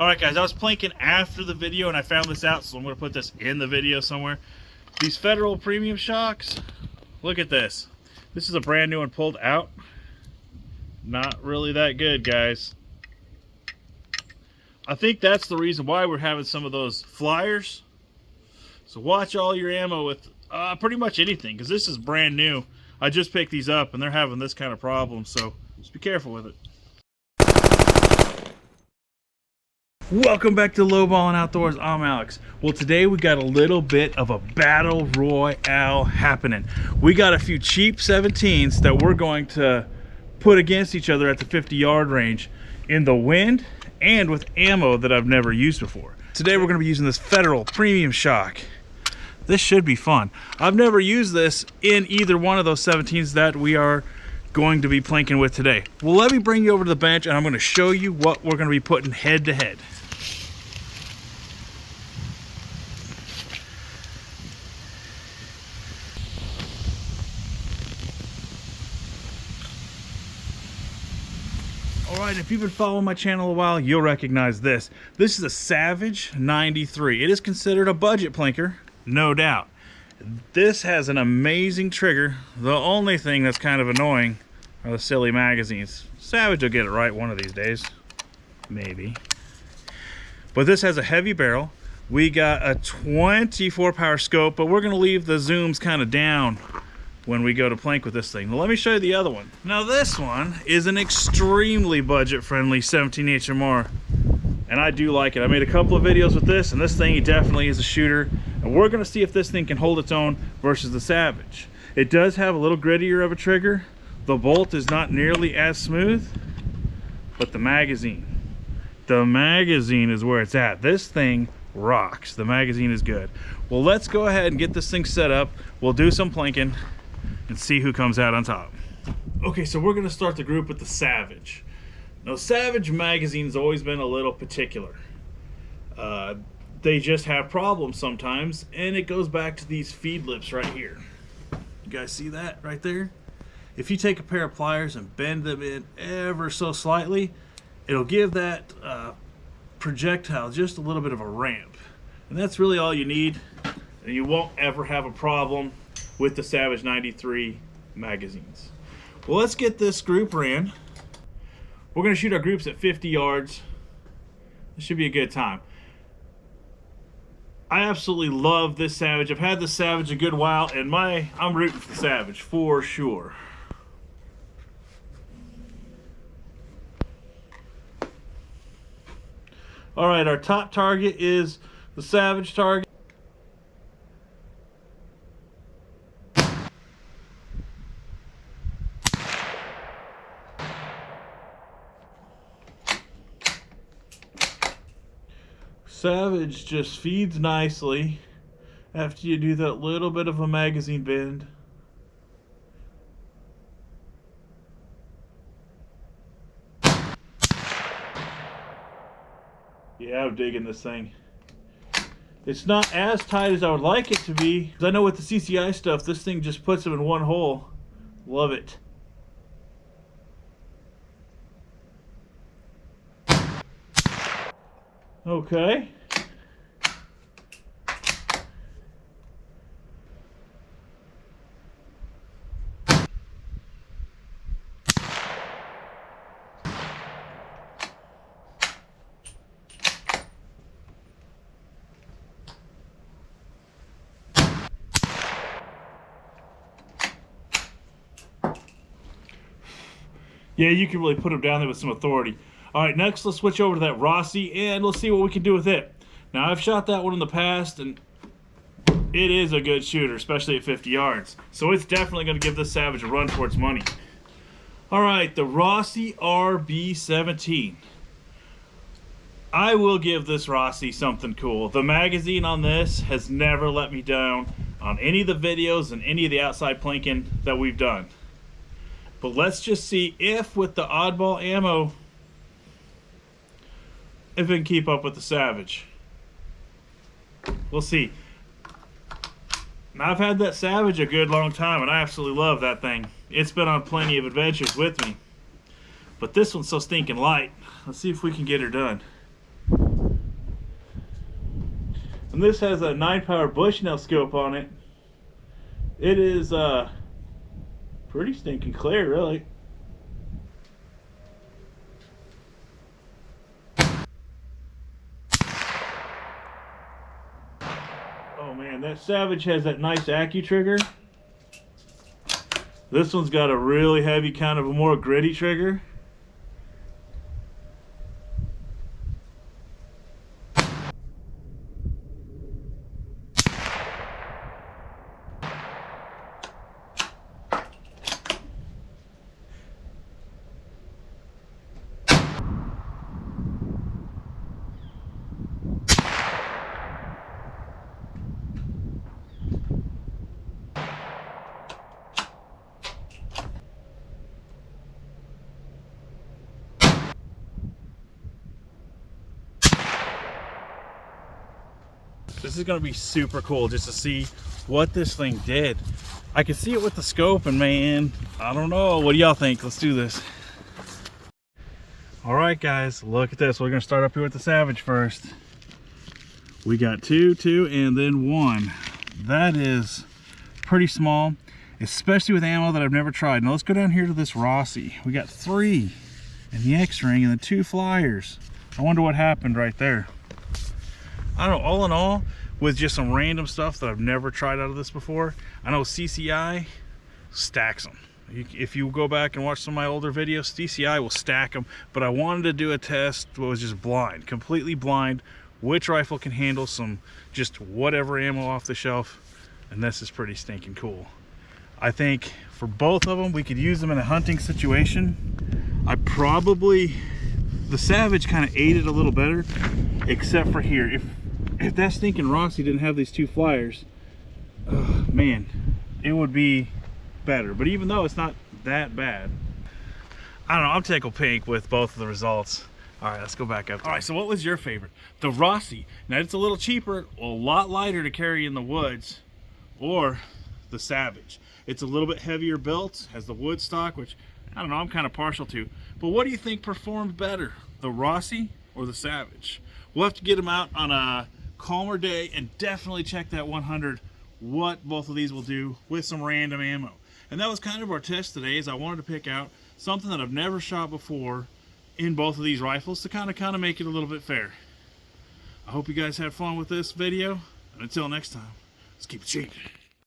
Alright guys, I was planking after the video and I found this out, so I'm going to put this in the video somewhere. These Federal premium shocks, look at this. This is a brand new one pulled out. Not really that good, guys. I think that's the reason why we're having some of those flyers. So watch all your ammo with pretty much anything, because this is brand new. I just picked these up and they're having this kind of problem, so just be careful with it. Welcome back to Lowballin' Outdoors. I'm Alex. Well, today we got a little bit of a battle royale happening. We got a few cheap 17s that we're going to put against each other at the 50-yard range in the wind and with ammo that I've never used before. Today we're going to be using this Federal premium shock. This should be fun. I've never used this in either one of those 17s that we are going to be planking with today. Well, let me bring you over to the bench and I'm going to show you what we're going to be putting head to head. Alright, if you've been following my channel a while, you'll recognize this. This is a Savage 93. It is considered a budget planker, no doubt. This has an amazing trigger. The only thing that's kind of annoying are the silly magazines. Savage will get it right one of these days. Maybe. But this has a heavy barrel. We got a 24 power scope, but we're going to leave the zooms kind of down when we go to plank with this thing. Well, let me show you the other one. Now this one is an extremely budget-friendly 17 HMR, and I do like it. I made a couple of videos with this, and this thing definitely is a shooter, and we're gonna see if this thing can hold its own versus the Savage. It does have a little grittier of a trigger. The bolt is not nearly as smooth, but the magazine is where it's at. This thing rocks. The magazine is good. Well, let's go ahead and get this thing set up. We'll do some planking and see who comes out on top. Okay, so we're gonna start the group with the Savage. Now, Savage magazine's always been a little particular. They just have problems sometimes, and it goes back to these feed lips right here. You guys see that right there? If you take a pair of pliers and bend them in ever so slightly, it'll give that projectile just a little bit of a ramp. And that's really all you need, and you won't ever have a problem with the Savage 93 magazines. Well, let's get this group ran. We're going to shoot our groups at 50 yards. This should be a good time. I absolutely love this Savage. I've had this Savage a good while, and I'm rooting for the Savage for sure. All right, our top target is the Savage target. Savage just feeds nicely after you do that little bit of a magazine bend. Yeah, I'm digging this thing. It's not as tight as I would like it to be. I know with the CCI stuff, this thing just puts them in one hole. Love it. Okay. Yeah, you can really put them down there with some authority. All right, next let's switch over to that Rossi and let's see what we can do with it. Now, I've shot that one in the past and it is a good shooter, especially at 50 yards. So it's definitely going to give this Savage a run for its money. All right, the Rossi RB17. I will give this Rossi something cool. The magazine on this has never let me down on any of the videos and any of the outside planking that we've done. But let's just see if with the oddball ammo, if it can keep up with the Savage. We'll see. Now, I've had that Savage a good long time, and I absolutely love that thing. It's been on plenty of adventures with me. But this one's so stinking light. Let's see if we can get her done. And this has a 9-power Bushnell scope on it. It is pretty stinking clear, really. Oh man, that Savage has that nice Accu trigger. This one's got a really heavy, kind of a more gritty trigger. This is going to be super cool just to see what this thing did. I can see it with the scope, and man, I don't know. What do y'all think? Let's do this. All right, guys, look at this. We're going to start up here with the Savage first. We got 2, 2, and then 1. That is pretty small, especially with ammo that I've never tried. Now let's go down here to this Rossi. We got 3 in the X-ring and then 2 flyers. I wonder what happened right there. I don't know, all in all, with just some random stuff that I've never tried out of this before, I know CCI stacks them. If you go back and watch some of my older videos, CCI will stack them, but I wanted to do a test that was just blind, completely blind, which rifle can handle some just whatever ammo off the shelf, and this is pretty stinking cool. I think for both of them, we could use them in a hunting situation. The Savage kind of ate it a little better, except for here. If that stinking Rossi didn't have these 2 flyers, man, it would be better. But even though it's not that bad, I don't know, I'm tickled pink with both of the results. All right, let's go back up. All right, so what was your favorite? The Rossi. Now it's a little cheaper, a lot lighter to carry in the woods, or the Savage. It's a little bit heavier built, has the wood stock, which I don't know, I'm kind of partial to. But what do you think performed better, the Rossi or the Savage? We'll have to get them out on a calmer day and definitely check that 100 what both of these will do with some random ammo. And that was kind of our test today, is I wanted to pick out something that I've never shot before in both of these rifles to kind of make it a little bit fair. I hope you guys had fun with this video, and until next time, let's keep it shooting.